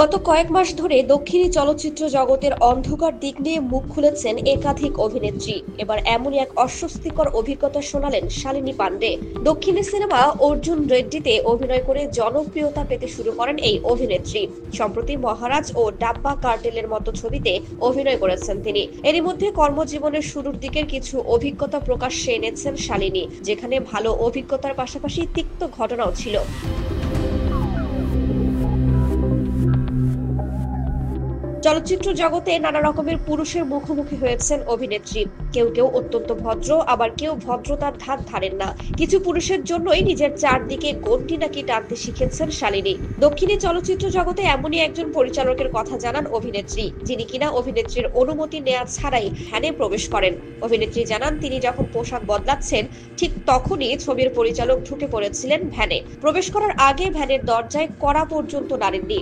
গত কয়েক মাস ধরে দক্ষিণী চলচ্চিত্র জগতের অন্ধকার দিক নিয়ে মুখ খুলেছেন একাধিক অভিনেত্রী। এবার এমনই এক অস্বস্তিকর অভিজ্ঞতা শোনালেন শালিনী পান্ডে। দক্ষিণী সিনেমা অর্জুন রেড্ডিতে অভিনয় করে জনপ্রিয়তা পেতে শুরু করেন এই অভিনেত্রী। সম্প্রতি মহারাজ ও ডাব্বা কার্টেলের মতো ছবিতে অভিনয় করেছেন তিনি। এরই মধ্যে কর্মজীবনের শুরুর দিকের কিছু অভিজ্ঞতা প্রকাশ্যে এনেছেন শালিনী, যেখানে ভালো অভিজ্ঞতার পাশাপাশি তিক্ত ঘটনাও ছিল। চলচ্চিত্র জগতে নানা রকমের পুরুষের মুখোমুখি হয়েছেন অভিনেত্রী। কেউ কেউ অত্যন্ত ভদ্র, আবার কেউ ভদ্রতার ধার ধারেন না। কিছু পুরুষের জন্যই নিজের চারদিকে গণ্ডি নাকি টানতে শিখেছেন শালিনী। দক্ষিণী চলচ্চিত্র জগতে এমনই একজন পরিচালকের কথা জানান অভিনেত্রী, যিনি কিনা অভিনেত্রীর অনুমতি নেওয়া ছাড়াই ভ্যানে প্রবেশ করেন। অভিনেত্রী জানান, তিনি যখন পোশাক বদলাচ্ছেন ঠিক তখনই ছবির পরিচালক ঢুকে পড়েছিলেন ভ্যানে। প্রবেশ করার আগে ভ্যানের দরজায় কড়া পর্যন্ত নাড়েননি।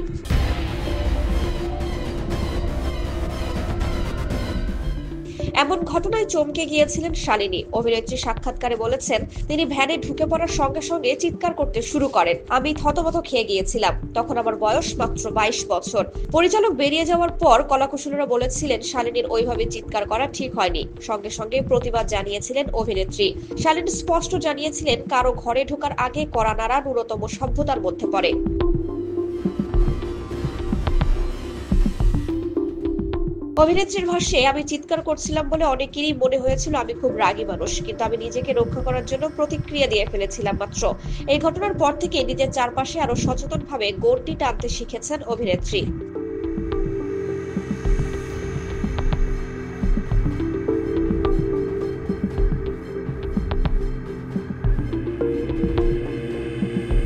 এমন ঘটনায় চমকে গিয়েছিলেন শালিনী। অভিনেত্রী সাক্ষাৎকারে বলেছেন, তিনি ভ্যানে ঢুকে পড়ার সঙ্গে সঙ্গে চিৎকার করতে শুরু করেন। আমি থতমত খেয়ে গিয়েছিলাম। তখন আমার বয়স মাত্র 22 বছর। পরিচালক বেরিয়ে যাওয়ার পর কলাকুশলীরা বলেছিলেন শালিনীর ওইভাবে চিৎকার করা ঠিক হয়নি। সঙ্গে সঙ্গে প্রতিবাদ জানিয়েছিলেন অভিনেত্রী। শালিনী স্পষ্ট জানিয়েছিলেন, কারো ঘরে ঢোকার আগে কড়া নাড়া ন্যূনতম সভ্যতার মধ্যে পড়ে। অভিনেত্রীর ভাষ্যে, আমি চিৎকার করছিলাম বলে অনেকেরই মনে হয়েছিল আমি খুব রাগী মানুষ, কিন্তু আমি নিজেকে রক্ষা করার জন্য প্রতিক্রিয়া দিয়ে ফেলেছিলাম মাত্র। এই ঘটনার পর থেকে নিজের চারপাশে আরো সচেতনভাবে গণ্ডি টানতে শিখেছেন অভিনেত্রী।